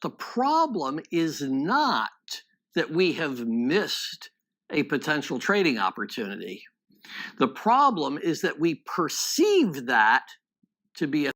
The problem is not that we have missed a potential trading opportunity. The problem is that we perceive that to be a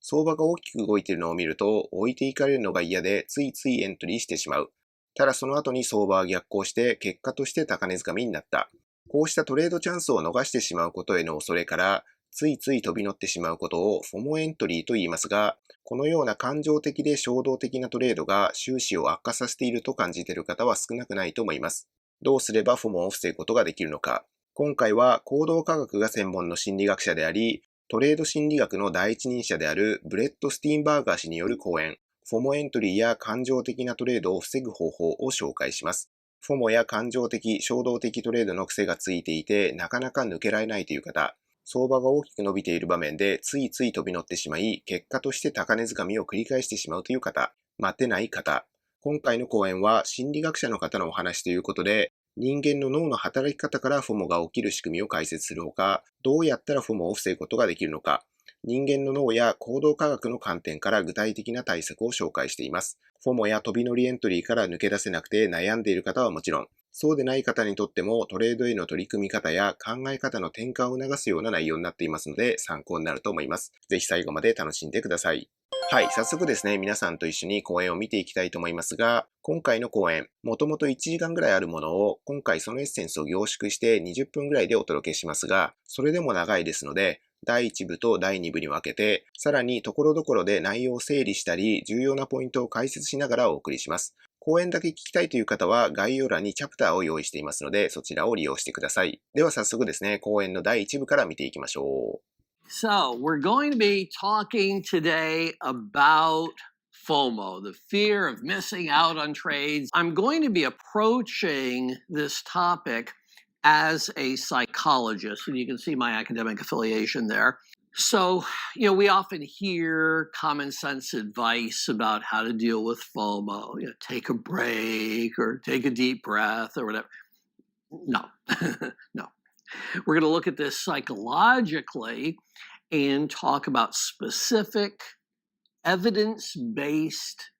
相場が大きく動いているのを見ると、置いていかれるのが嫌でついついエントリーしてしまう。ただその後に相場は逆行して結果として高値掴みになった。こうしたトレードチャンスを逃してしまうことへの恐れから、ついつい飛び乗ってしまうことをフォモエントリーと言いますが、このような感情的で衝動的なトレードが収支を悪化させていると感じている方は少なくないと思います。どうすればフォモを防ぐことができるのか。今回は行動科学が専門の心理学者であり、トレード心理学の第一人者であるブレッド・スティーンバーガー氏による講演、フォモエントリーや感情的なトレードを防ぐ方法を紹介します。フォモや感情的、衝動的トレードの癖がついていて、なかなか抜けられないという方、相場が大きく伸びている場面でついつい飛び乗ってしまい、結果として高値掴みを繰り返してしまうという方、待ってない方。今回の講演は心理学者の方のお話ということで、人間の脳の働き方からフォモが起きる仕組みを解説するほか、どうやったらフォモを防ぐことができるのか、人間の脳や行動科学の観点から具体的な対策を紹介しています。フォモや飛び乗りエントリーから抜け出せなくて悩んでいる方はもちろん、そうでない方にとってもトレードへの取り組み方や考え方の転換を促すような内容になっていますので参考になると思います。ぜひ最後まで楽しんでください。はい、早速ですね、皆さんと一緒に講演を見ていきたいと思いますが、今回の講演、もともと1時間ぐらいあるものを、今回そのエッセンスを凝縮して20分ぐらいでお届けしますが、それでも長いですので、第1部と第2部に分けて、さらに所々で内容を整理したり、重要なポイントを解説しながらお送りします。講演だけ聞きたいという方は概要欄にチャプターを用意していますので、そちらを利用してください。では早速ですね、講演の第1部から見ていきましょう。So, we're going to be talking today about FOMO, the fear of missing out on trades. I'm going to be approaching this topic as a psychologist, and you can see my academic affiliation there. So, we often hear common sense advice about how to deal with FOMO. Take a break or take a deep breath or whatever. No, no. We're going to look at this psychologically and talk about specific evidence-based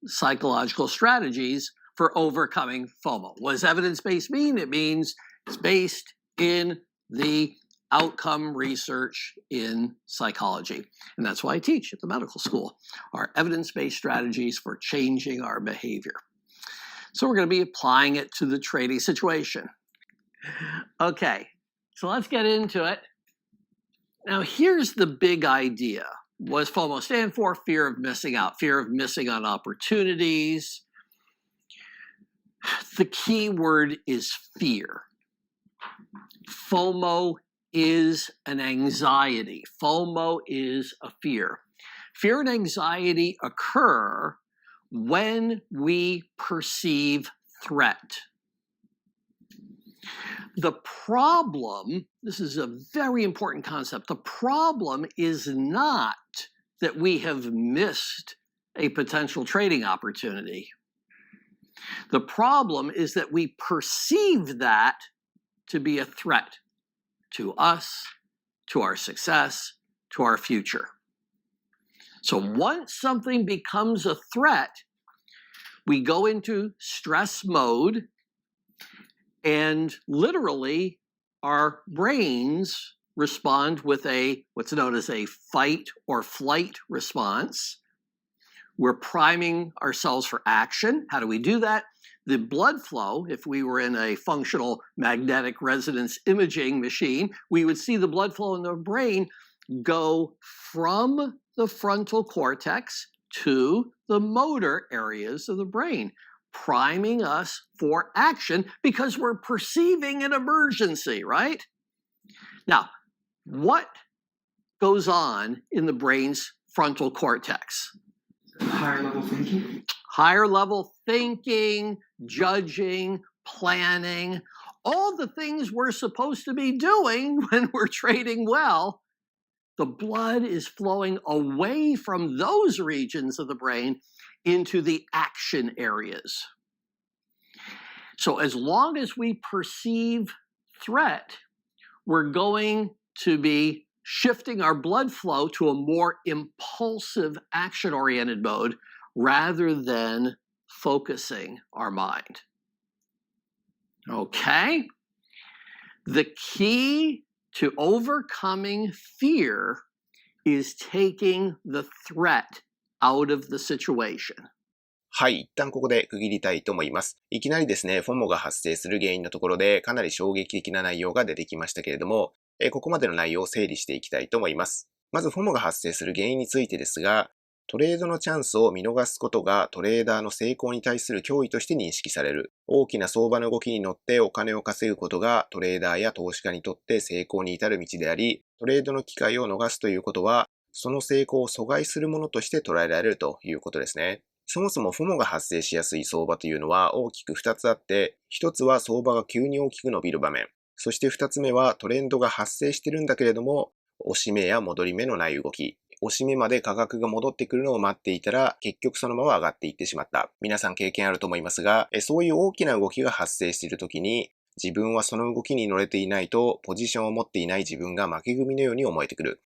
psychological strategies for overcoming FOMO. What does evidence-based mean? It means it's based in the outcome research in psychology. And that's why I teach at the medical school, are evidence-based strategies for changing our behavior. So we're going to be applying it to the trading situation. Okay, so let's get into it. Now, here's the big idea. What does FOMO stand for? Fear of missing out, fear of missing on opportunities. The key word is fear. FOMO is an anxiety. FOMO is a fear. Fear and anxiety occur when we perceive threat. The problem, this is a very important concept, the problem is not that we have missed a potential trading opportunity. The problem is that we perceive that to be a threat to us, to our success, to our future. So once something becomes a threat, we go into stress mode, and literally our brains respond with what's known as a fight or flight response. We're priming ourselves for action. How do we do that? The blood flow, if we were in a functional magnetic resonance imaging machine, we would see the blood flow in the brain go from the frontal cortex to the motor areas of the brain, priming us for action because we're perceiving an emergency, right? Now, what goes on in the brain's frontal cortex? Higher level thinking. Higher level thinking, judging, planning, all the things we're supposed to be doing when we're trading well. The blood is flowing away from those regions of the brain into the action areas. So as long as we perceive threat, we're going to be shifting our blood flow to a more impulsive, action-oriented mode rather than focusing our mind. Okay? The key to overcoming fear is taking the threat out of the situation. はい、一旦ここで区切りたいと思います。いきなりですね、FOMO が発生する原因のところでかなり衝撃的な内容が出てきましたけれども、ここまでの内容を整理していきたいと思います。まず FOMO が発生する原因についてですが、トレードのチャンスを見逃すことがトレーダーの成功に対する脅威として認識される。大きな相場の動きに乗ってお金を稼ぐことがトレーダーや投資家にとって成功に至る道であり、トレードの機会を逃すということは、その成功を阻害するものとして捉えられるということですね。そもそも FOMO が発生しやすい相場というのは大きく2つあって、1つは相場が急に大きく伸びる場面。そして2つ目はトレンドが発生してるんだけれども、押し目や戻り目のない動き。押し目まで価格が戻ってくるのを待っていたら、結局そのまま上がっていってしまった。皆さん経験あると思いますが、そういう大きな動きが発生しているときに、自分はその動きに乗れていないと、ポジションを持っていない自分が負け組のように思えてくる。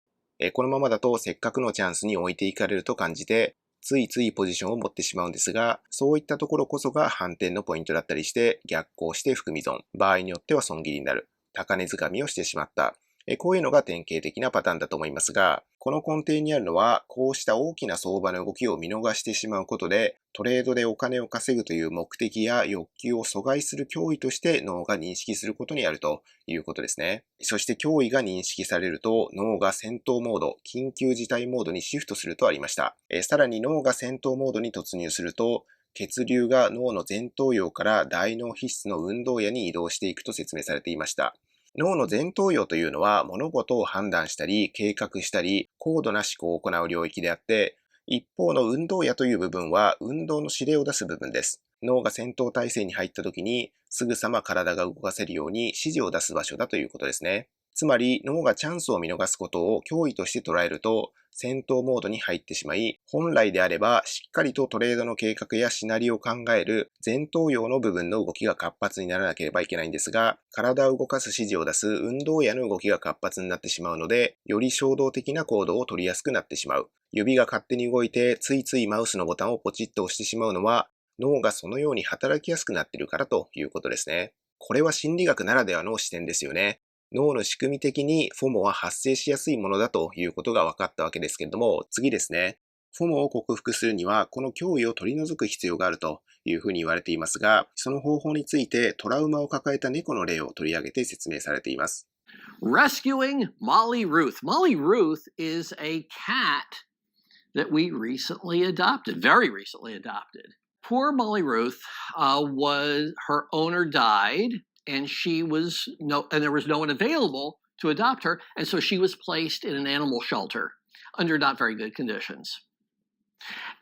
このままだとせっかくのチャンスに置いていかれると感じて、ついついポジションを持ってしまうんですが、そういったところこそが反転のポイントだったりして、逆行して含み損。場合によっては損切りになる。高値掴みをしてしまった。こういうのが典型的なパターンだと思いますが、この根底にあるのは、こうした大きな相場の動きを見逃してしまうことで、トレードでお金を稼ぐという目的や欲求を阻害する脅威として脳が認識することにあるということですね。そして脅威が認識されると、脳が戦闘モード、緊急事態モードにシフトするとありました。さらに脳が戦闘モードに突入すると、血流が脳の前頭葉から大脳皮質の運動野に移動していくと説明されていました。脳の前頭葉というのは物事を判断したり計画したり高度な思考を行う領域であって、一方の運動野という部分は運動の指令を出す部分です。脳が戦闘態勢に入った時にすぐさま体が動かせるように指示を出す場所だということですね。つまり脳がチャンスを見逃すことを脅威として捉えると戦闘モードに入ってしまい、本来であればしっかりとトレードの計画やシナリオを考える前頭葉の部分の動きが活発にならなければいけないんですが、体を動かす指示を出す運動野の動きが活発になってしまうので、より衝動的な行動を取りやすくなってしまう。指が勝手に動いてついついマウスのボタンをポチッと押してしまうのは、脳がそのように働きやすくなっているからということですね。これは心理学ならではの視点ですよね。脳の仕組み的に FOMO は発生しやすいものだということが分かったわけですけれども、次ですね。FOMO を克服するには、この脅威を取り除く必要があるというふうに言われていますが、その方法についてトラウマを抱えた猫の例を取り上げて説明されています。Rescuing Molly Ruth. Molly Ruth is a cat that we recently adopted, very recently adopted. Poor Molly Ruth her owner died, and there was no one available to adopt her, and so she was placed in an animal shelter under not very good conditions.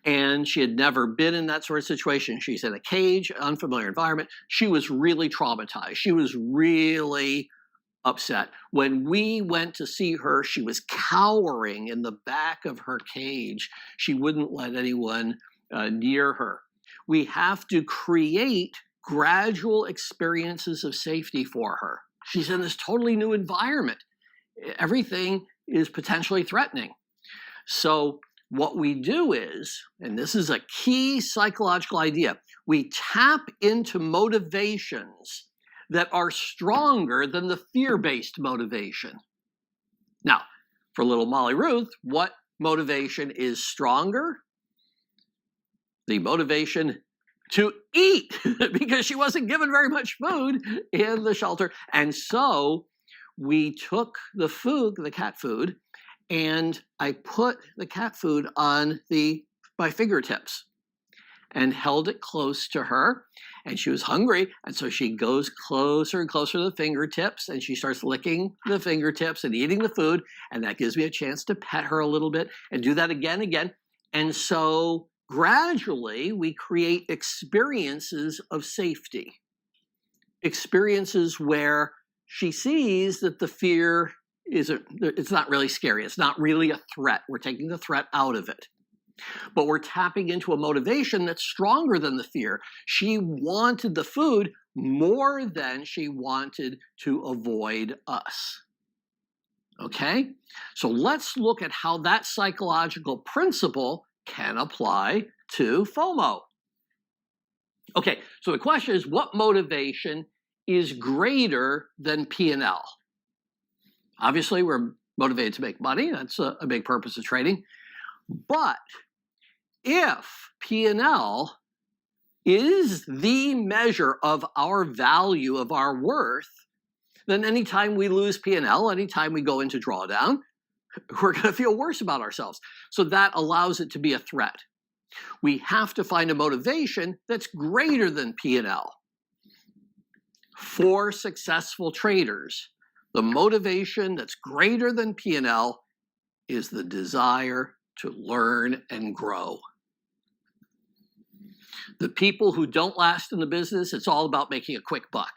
And she had never been in that sort of situation. She's in a cage, unfamiliar environment. She was really traumatized. She was really upset. When we went to see her, she was cowering in the back of her cage. She wouldn't let anyone near her. We have to create gradual experiences of safety for her. She's in this totally new environment. Everything is potentially threatening. So what we do is, and this is a key psychological idea, we tap into motivations that are stronger than the fear-based motivation. Now, for little Molly Ruth, what motivation is stronger? The motivation to eat, because she wasn't given very much food in the shelter. And so we took the food, the cat food, and I put the cat food on my fingertips and held it close to her. And she was hungry, and so she goes closer and closer to the fingertips, and she starts licking the fingertips and eating the food, and that gives me a chance to pet her a little bit and do that again and again. And so gradually, we create experiences of safety, experiences where she sees that the fear it's not really scary. It's not really a threat. We're taking the threat out of it. But we're tapping into a motivation that's stronger than the fear. She wanted the food more than she wanted to avoid us. Okay? So let's look at how that psychological principle can apply to FOMO. Okay, so the question is, what motivation is greater than P&L? Obviously, we're motivated to make money. That's a big purpose of trading. But if P&L is the measure of our value, of our worth, then anytime we lose P&L, anytime we go into drawdown, we're going to feel worse about ourselves. So that allows it to be a threat. We have to find a motivation that's greater than P&L. For successful traders, the motivation that's greater than P&L is the desire to learn and grow. The people who don't last in the business, it's all about making a quick buck.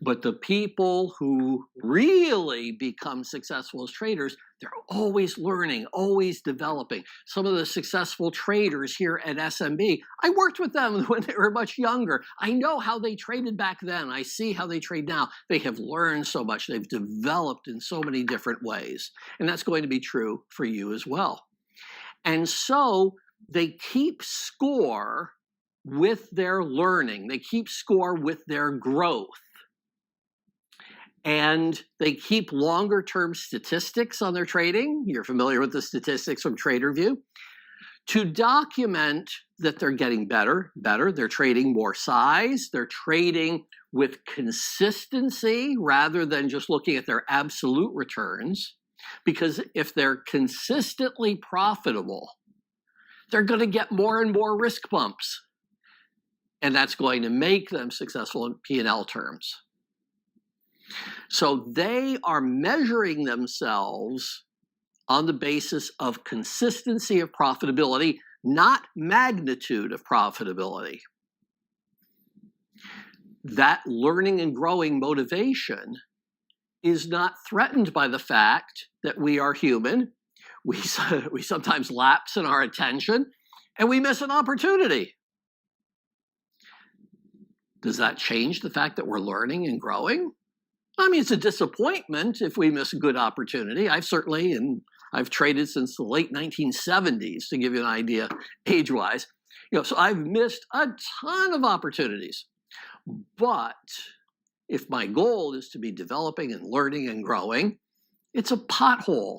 But the people who really become successful as traders, they're always learning, always developing. Some of the successful traders here at SMB, I worked with them when they were much younger. I know how they traded back then. I see how they trade now. They have learned so much. They've developed in so many different ways. And that's going to be true for you as well. And so they keep score with their learning. They keep score with their growth. And they keep longer term statistics on their trading. You're familiar with the statistics from TraderView. To document that they're getting better. They're trading more size. They're trading with consistency rather than just looking at their absolute returns. Because if they're consistently profitable, they're going to get more and more risk bumps. And that's going to make them successful in P&L terms. So they are measuring themselves on the basis of consistency of profitability, not magnitude of profitability. That learning and growing motivation is not threatened by the fact that we are human. We sometimes lapse in our attention and we miss an opportunity. Does that change the fact that we're learning and growing? I mean, it's a disappointment if we miss a good opportunity. I've traded since the late 1970s, to give you an idea age-wise. So I've missed a ton of opportunities. But if my goal is to be developing and learning and growing, it's a pothole.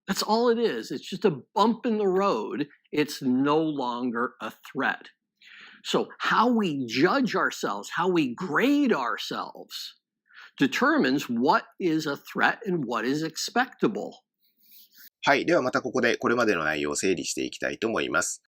That's all it is. It's just a bump in the road. It's no longer a threat. So how we judge ourselves, how we grade ourselves, determines what is a threat and what is expectable. はい。ではまたここでこれまでの内容を整理していきたいと思います。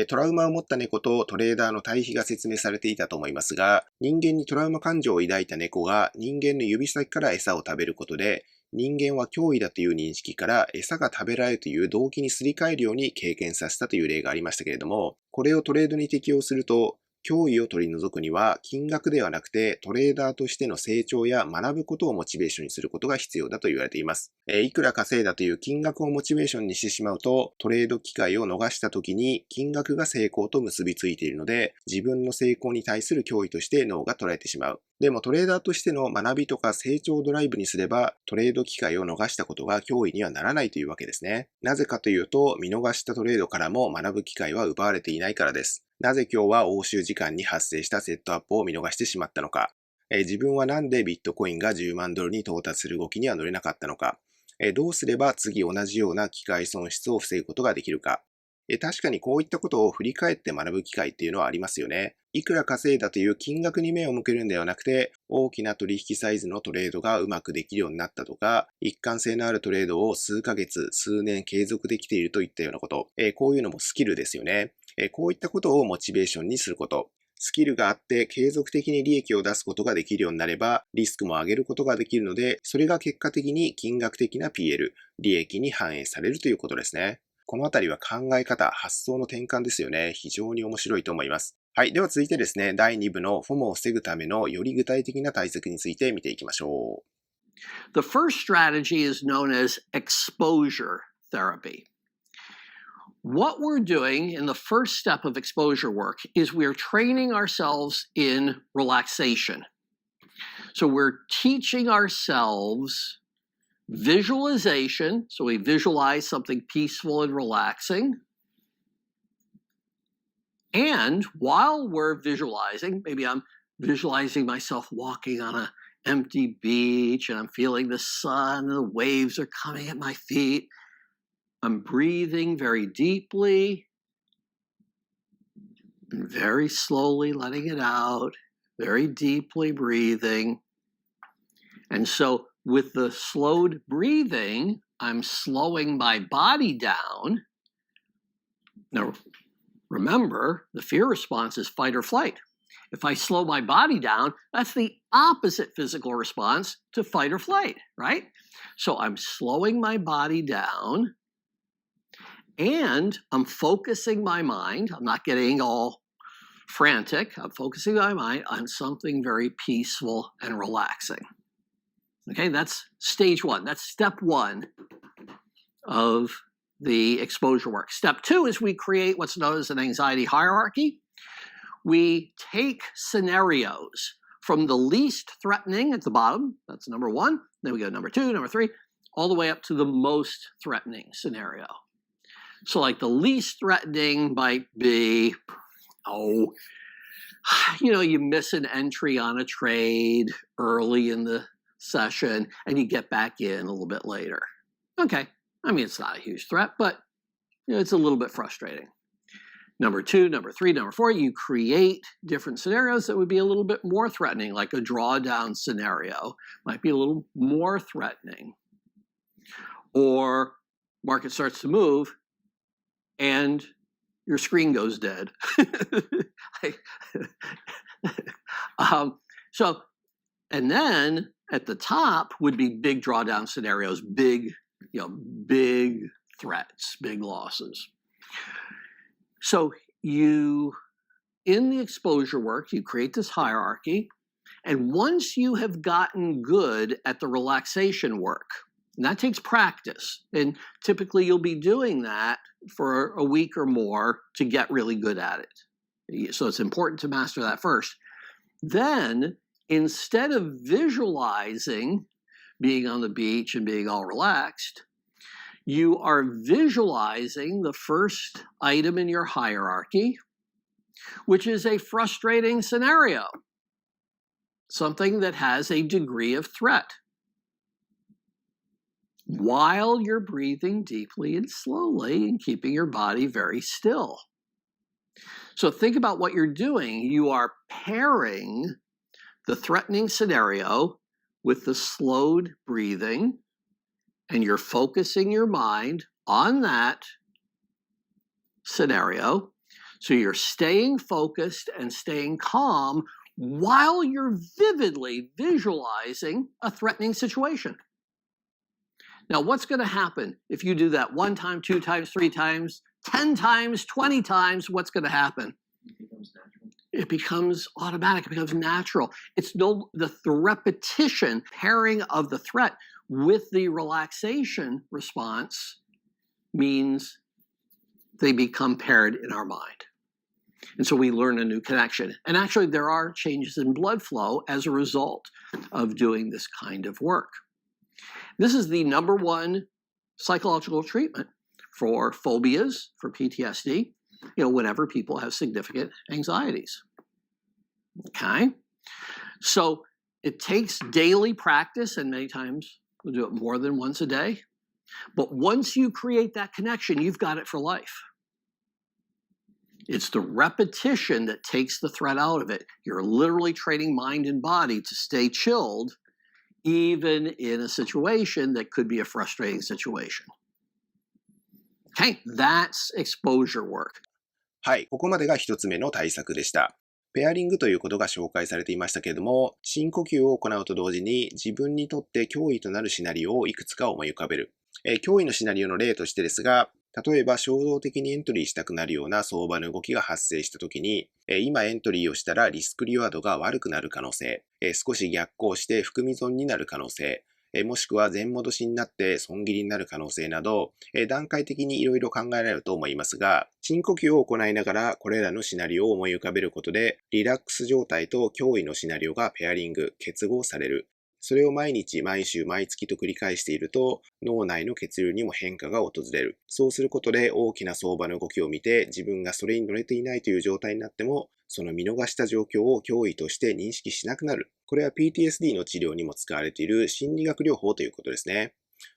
トラウマを持った猫とトレーダーの対比が説明されていたと思いますが、人間にトラウマ感情を抱いた猫が人間の指先から餌を食べることで、人間は脅威だという認識から餌が食べられるという動機にすり替えるように経験させたという例がありましたけれども、これをトレードに適用すると、脅威を取り除くには金額ではなくてトレーダーとしての成長や学ぶことをモチベーションにすることが必要だと言われています。いくら稼いだという金額をモチベーションにしてしまうとトレード機会を逃した時に金額が成功と結びついているので自分の成功に対する脅威として脳が捉えてしまう。でもトレーダーとしての学びとか成長ドライブにすればトレード機会を逃したことが脅威にはならないというわけですね。なぜかというと見逃したトレードからも学ぶ機会は奪われていないからです。なぜ今日は欧州時間に発生したセットアップを見逃してしまったのか。自分はなんでビットコインが10万ドルに到達する動きには乗れなかったのか。どうすれば次同じような機会損失を防ぐことができるか。確かにこういったことを振り返って学ぶ機会っていうのはありますよね。いくら稼いだという金額に目を向けるんではなくて、大きな取引サイズのトレードがうまくできるようになったとか、一貫性のあるトレードを数ヶ月、数年継続できているといったようなこと。こういうのもスキルですよね。こういったことをモチベーションにすること。スキルがあって継続的に利益を出すことができるようになれば、リスクも上げることができるので、それが結果的に金額的な PL、利益に反映されるということですね。このあたりは考え方、発想の転換ですよね。非常に面白いと思います。はい。では続いてですね、第2部の FOMO を防ぐためのより具体的な対策について見ていきましょう。The first strategy is known as exposure therapy. What we're doing in the first step of exposure work is we're training ourselves in relaxation. So we're teaching ourselves visualization. So we visualize something peaceful and relaxing. And while we're visualizing, maybe I'm visualizing myself walking on an empty beach and I'm feeling the sun and the waves are coming at my feet. I'm breathing very deeply and very slowly letting it out, very deeply breathing. And so with the slowed breathing, I'm slowing my body down. Now, remember, the fear response is fight or flight. If I slow my body down, that's the opposite physical response to fight or flight, right? So I'm slowing my body down and I'm focusing my mind. I'm not getting all frantic. I'm focusing my mind on something very peaceful and relaxing. Okay, that's stage one. That's step one of the exposure work. Step two is we create what's known as an anxiety hierarchy. We take scenarios from the least threatening at the bottom, that's number one, then we go number two, number three, all the way up to the most threatening scenario. So like the least threatening might be, you miss an entry on a trade early in the session and you get back in a little bit later. Okay, I mean, it's not a huge threat, but it's a little bit frustrating. Number two, number three, number four, you create different scenarios that would be a little bit more threatening, like a drawdown scenario might be a little more threatening. Or market starts to move and your screen goes dead. And then at the top would be big drawdown scenarios, big threats, big losses. So in the exposure work, you create this hierarchy. And once you have gotten good at the relaxation work, and that takes practice, and typically you'll be doing that for a week or more to get really good at it. So it's important to master that first. Then, instead of visualizing being on the beach and being all relaxed, you are visualizing the first item in your hierarchy, which is a frustrating scenario, something that has a degree of threat, while you're breathing deeply and slowly and keeping your body very still. So think about what you're doing. You are pairing the threatening scenario with the slowed breathing, and you're focusing your mind on that scenario. So you're staying focused and staying calm while you're vividly visualizing a threatening situation. Now, what's going to happen if you do that 1 time, 2 times, 3 times, 10 times, 20 times? What's going to happen? It becomes natural. It becomes automatic. It becomes natural. It's the repetition, pairing of the threat with the relaxation response means they become paired in our mind. And so we learn a new connection. And actually, there are changes in blood flow as a result of doing this kind of work. This is the number one psychological treatment for phobias, for PTSD, whenever people have significant anxieties. Okay? So it takes daily practice, and many times we'll do it more than once a day. But once you create that connection, you've got it for life. It's the repetition that takes the threat out of it. You're literally training mind and body to stay chilled, even in a situation that could be a frustrating situation. Okay, that's exposure work. はい、ここまでが一つ目の対策でした。ペアリングということが紹介されていましたけれども、深呼吸を行うと同時に自分にとって脅威となるシナリオをいくつか思い浮かべる。脅威のシナリオの例としてですが、例えば衝動的にエントリーしたくなるような相場の動きが発生したときに、今エントリーをしたらリスクリワードが悪くなる可能性、少し逆行して含み損になる可能性、もしくは全戻しになって損切りになる可能性など、段階的にいろいろ考えられると思いますが、深呼吸を行いながらこれらのシナリオを思い浮かべることで、リラックス状態と脅威のシナリオがペアリング、結合される。それを毎日、毎週、毎月と繰り返していると、脳内の血流にも変化が訪れる。そうすることで大きな相場の動きを見て、自分がそれに乗れていないという状態になっても、その見逃した状況を脅威として認識しなくなる。これは PTSD の治療にも使われている心理学療法ということですね。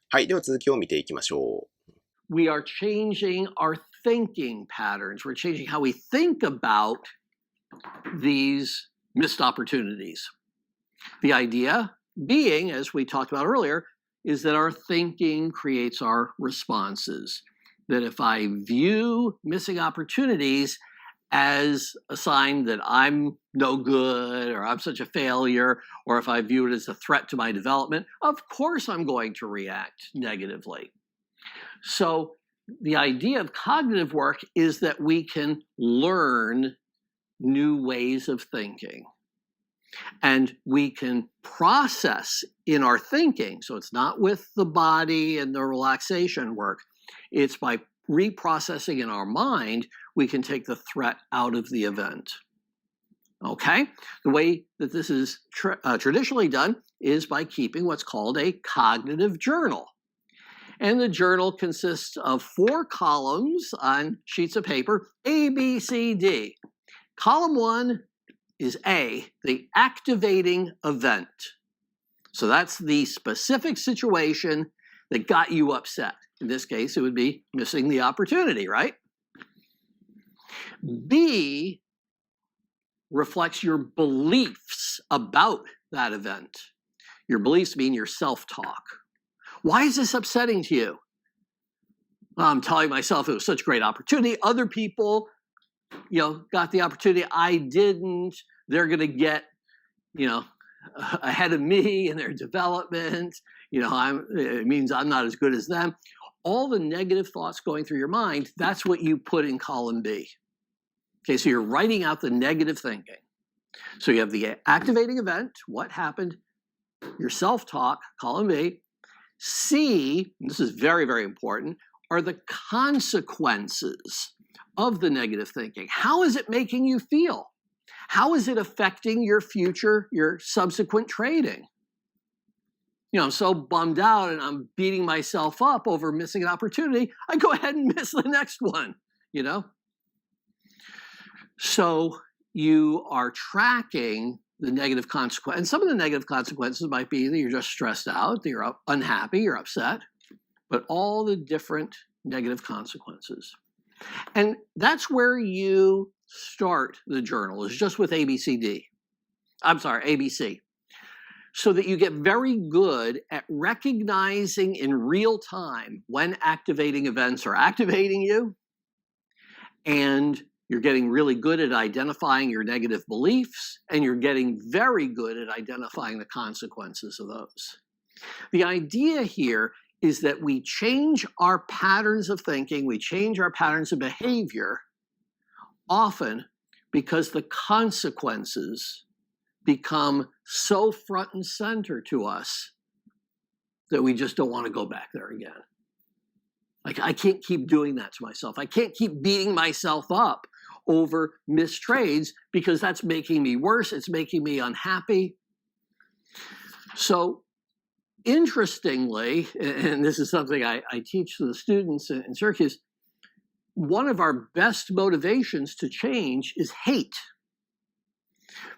はい、では続きを見ていきましょう。We are changing our thinking patterns. We're changing how we think about these missed opportunities. The idea being, as we talked about earlier, is that our thinking creates our responses. That if I view missing opportunities as a sign that I'm no good or I'm such a failure, or if I view it as a threat to my development, of course I'm going to react negatively. So the idea of cognitive work is that we can learn new ways of thinking. And we can process in our thinking. So it's not with the body and the relaxation work. It's by reprocessing in our mind, we can take the threat out of the event. Okay? The way that this is traditionally done is by keeping what's called a cognitive journal. And the journal consists of 4 columns on sheets of paper, A, B, C, D. Column 1 is A, the activating event. So that's the specific situation that got you upset. In this case, it would be missing the opportunity, right? B reflects your beliefs about that event. Your beliefs mean your self-talk. Why is this upsetting to you? Well, I'm telling myself it was such a great opportunity. Other people got the opportunity. I didn't. They're going to get, ahead of me in their development. It means I'm not as good as them. All the negative thoughts going through your mind, that's what you put in column B. Okay, so you're writing out the negative thinking. So you have the activating event, what happened, your self-talk, column B. C, and this is very, very important, are the consequences of the negative thinking. How is it making you feel? How is it affecting your future, your subsequent trading? I'm so bummed out and I'm beating myself up over missing an opportunity, I go ahead and miss the next one, So you are tracking the negative consequence. And some of the negative consequences might be that you're just stressed out, that you're unhappy, you're upset, but all the different negative consequences. And that's where you start the journal, is just with ABC. So that you get very good at recognizing in real time when activating events are activating you, and you're getting really good at identifying your negative beliefs, and you're getting very good at identifying the consequences of those. The idea here is that we change our patterns of thinking, we change our patterns of behavior, often because the consequences become so front and center to us that we just don't want to go back there again. Like, I can't keep doing that to myself. I can't keep beating myself up over missed trades because that's making me worse. It's making me unhappy. So interestingly, and this is something I teach to the students in Syracuse, one of our best motivations to change is hate.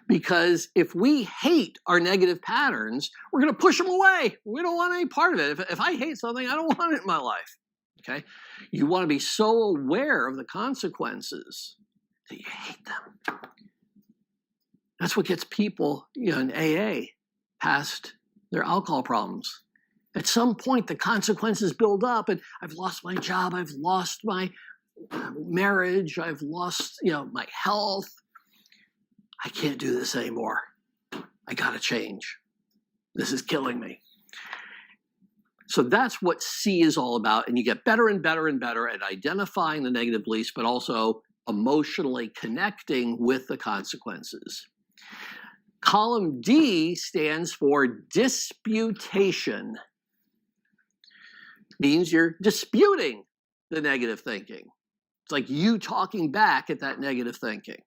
Because if we hate our negative patterns, we're going to push them away. We don't want any part of it. If I hate something, I don't want it in my life. Okay? You want to be so aware of the consequences that you hate them. That's what gets people, in AA past their alcohol problems. At some point, the consequences build up, and I've lost my job, I've lost my marriage, I've lost, my health. I can't do this anymore. I got to change. This is killing me. So that's what C is all about. And you get better and better and better at identifying the negative beliefs, but also emotionally connecting with the consequences. Column D stands for disputation. Means you're disputing the negative thinking. It's like you talking back at that negative thinking.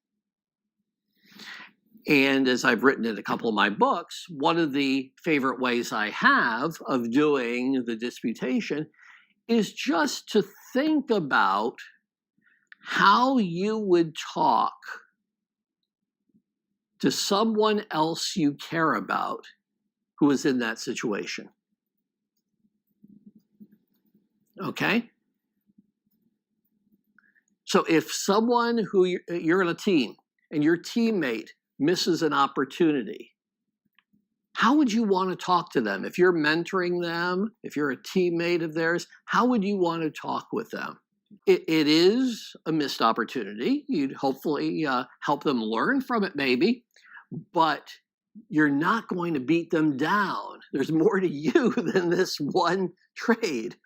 And as I've written in a couple of my books, one of the favorite ways I have of doing the disputation is just to think about how you would talk to someone else you care about who is in that situation. Okay? So if someone who you're in a team and your teammate misses an opportunity, how would you want to talk to them? If you're mentoring them, if you're a teammate of theirs, how would you want to talk with them? It is a missed opportunity. You'd hopefully help them learn from it maybe, but you're not going to beat them down. There's more to you than this one trade.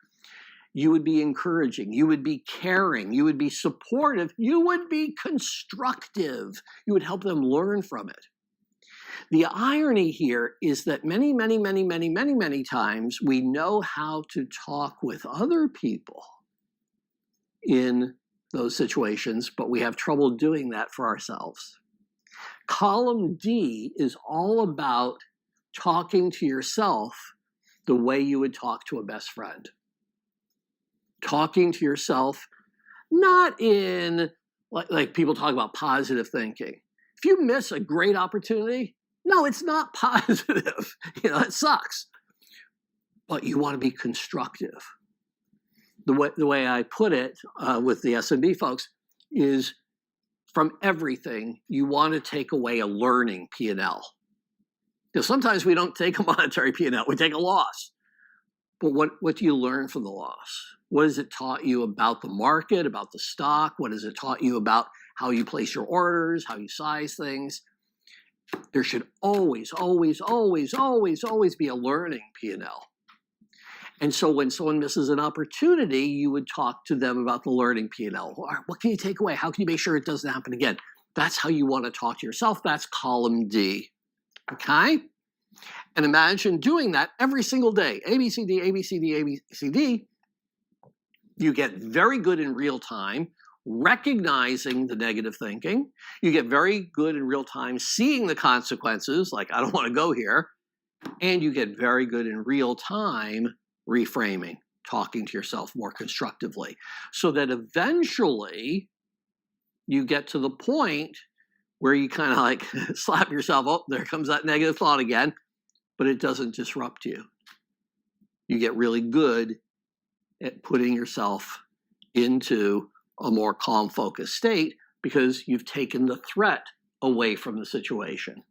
You would be encouraging, you would be caring, you would be supportive, you would be constructive. You would help them learn from it. The irony here is that many times we know how to talk with other people in those situations, but we have trouble doing that for ourselves. Column D is all about talking to yourself the way you would talk to a best friend. Talking to yourself, not in, like people talk about positive thinking. If you miss a great opportunity, no, it's not positive. It sucks. But you want to be constructive. The way I put it with the SMB folks is from everything, you want to take away a learning P&L. Because sometimes we don't take a monetary P&L, we take a loss. But what do you learn from the loss? What has it taught you about the market, about the stock? What has it taught you about how you place your orders, how you size things? There should always be a learning P&L. And so when someone misses an opportunity, you would talk to them about the learning P&L. What can you take away? How can you make sure it doesn't happen again? That's how you want to talk to yourself. That's column D. Okay? And imagine doing that every single day. A, B, C, D, A, B, C, D, A, B, C, D. You get very good in real time recognizing the negative thinking. You get very good in real time seeing the consequences, like I don't want to go here. And you get very good in real time reframing, talking to yourself more constructively, so that eventually you get to the point where you kind of like slap yourself, oh, there comes that negative thought again, but it doesn't disrupt you. You get really good at putting yourself into a more calm, focused state because you've taken the threat away from the situation.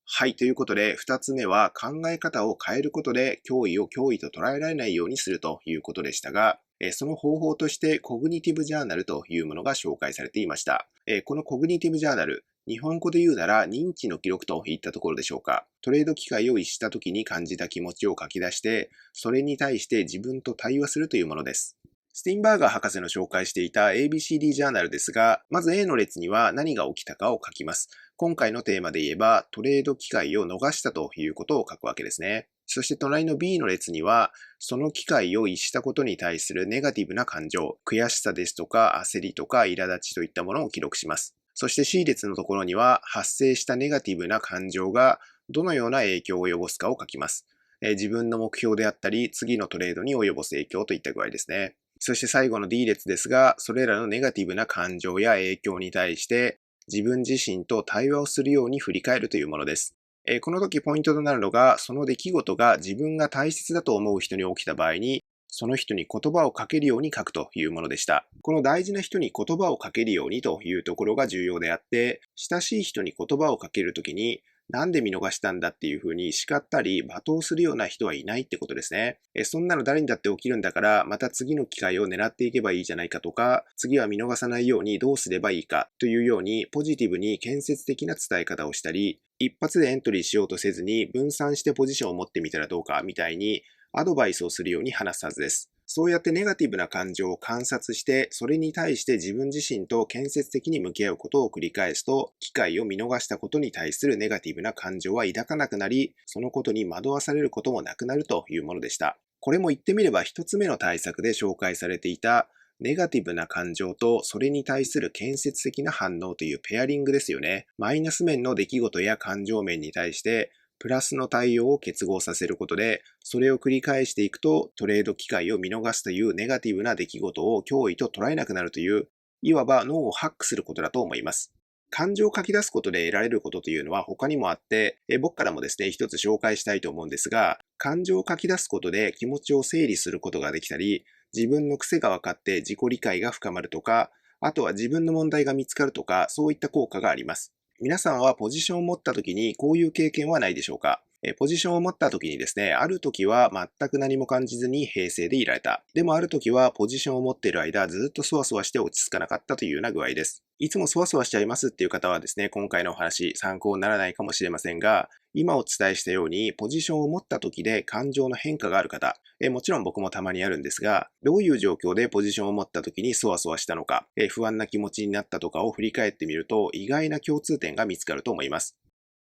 はい、ということで、2つ目は考え方を変えることで脅威を脅威と捉えられないようにするということでしたが、その方法としてコグニティブジャーナルというものが紹介されていました。このコグニティブジャーナル、日本語で言うなら認知の記録といったところでしょうか。トレード機会を逸した時に感じた気持ちを書き出して、それに対して自分と対話するというものです。スティンバーガー博士の紹介していた ABCD ジャーナルですが、まず A の列には何が起きたかを書きます。今回のテーマで言えば、トレード機会を逃したということを書くわけですね。そして隣の B の列には、その機会を逸したことに対するネガティブな感情、悔しさですとか焦りとか苛立ちといったものを記録します。そして C 列のところには、発生したネガティブな感情がどのような影響を及ぼすかを書きます。自分の目標であったり、次のトレードに及ぼす影響といった具合ですね。そして最後の D 列ですが、それらのネガティブな感情や影響に対して自分自身と対話をするように振り返るというものです。この時ポイントとなるのが、その出来事が自分が大切だと思う人に起きた場合に、その人に言葉をかけるように書くというものでした。この大事な人に言葉をかけるようにというところが重要であって、親しい人に言葉をかけるときに、なんで見逃したんだっていうふうに叱ったり罵倒するような人はいないってことですね。そんなの誰にだって起きるんだから、また次の機会を狙っていけばいいじゃないかとか、次は見逃さないようにどうすればいいかというようにポジティブに建設的な伝え方をしたり、一発でエントリーしようとせずに分散してポジションを持ってみたらどうかみたいにアドバイスをするように話すはずです。そうやってネガティブな感情を観察して、それに対して自分自身と建設的に向き合うことを繰り返すと、機会を見逃したことに対するネガティブな感情は抱かなくなり、そのことに惑わされることもなくなるというものでした。これも言ってみれば一つ目の対策で紹介されていたネガティブな感情とそれに対する建設的な反応というペアリングですよね。マイナス面の出来事や感情面に対してプラスの対応を結合させることで、それを繰り返していくとトレード機会を見逃すというネガティブな出来事を脅威と捉えなくなるという、いわば脳をハックすることだと思います。感情を書き出すことで得られることというのは他にもあって、僕からもですね、一つ紹介したいと思うんですが、感情を書き出すことで気持ちを整理することができたり、自分の癖が分かって自己理解が深まるとか、あとは自分の問題が見つかるとか、そういった効果があります。皆さんはポジションを持った時にこういう経験はないでしょうか？ポジションを持った時にですね、ある時は全く何も感じずに平静でいられた。でもある時はポジションを持っている間ずっとそわそわして落ち着かなかったというような具合です。いつもそわそわしちゃいますっていう方はですね、今回のお話参考にならないかもしれませんが、今お伝えしたようにポジションを持った時で感情の変化がある方、もちろん僕もたまにあるんですが、どういう状況でポジションを持った時にそわそわしたのか、不安な気持ちになったとかを振り返ってみると意外な共通点が見つかると思います。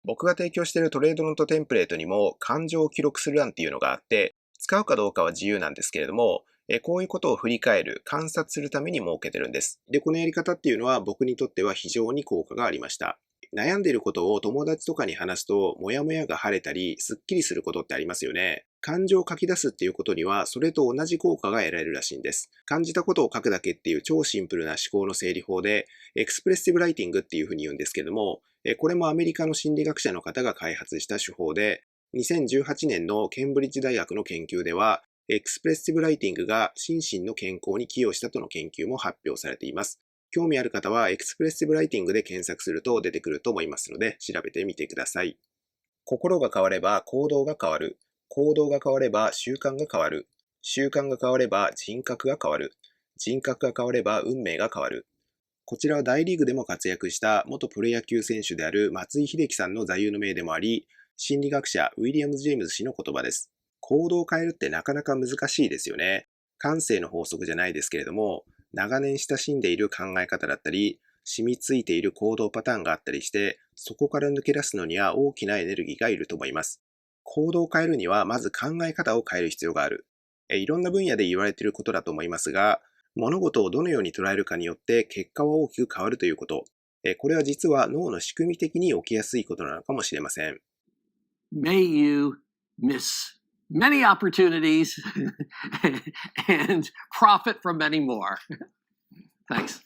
僕が提供しているトレードノートテンプレートにも感情を記録する欄っていうのがあって、使うかどうかは自由なんですけれども、こういうことを振り返る、観察するために設けてるんです。で、このやり方っていうのは僕にとっては非常に効果がありました。悩んでいることを友達とかに話すと、モヤモヤが晴れたり、スッキリすることってありますよね。感情を書き出すっていうことには、それと同じ効果が得られるらしいんです。感じたことを書くだけっていう超シンプルな思考の整理法で、エクスプレッシブライティングっていうふうに言うんですけども、これもアメリカの心理学者の方が開発した手法で、2018年のケンブリッジ大学の研究では、エクスプレッシブライティングが心身の健康に寄与したとの研究も発表されています。興味ある方はエクスプレッシブライティングで検索すると出てくると思いますので調べてみてください。心が変われば行動が変わる。行動が変われば習慣が変わる。習慣が変われば人格が変わる。人格が変われば運命が変わる。こちらは大リーグでも活躍した元プロ野球選手である松井秀喜さんの座右の銘でもあり、心理学者ウィリアム・ジェームズ氏の言葉です。行動を変えるってなかなか難しいですよね。感性の法則じゃないですけれども、長年親しんでいる考え方だったり、染みついている行動パターンがあったりして、そこから抜け出すのには大きなエネルギーがいると思います。行動を変えるには、まず考え方を変える必要がある。いろんな分野で言われていることだと思いますが、物事をどのように捉えるかによって結果は大きく変わるということ。これは実は脳の仕組み的に起きやすいことなのかもしれません。May you miss many opportunities and profit from many more. Thanks.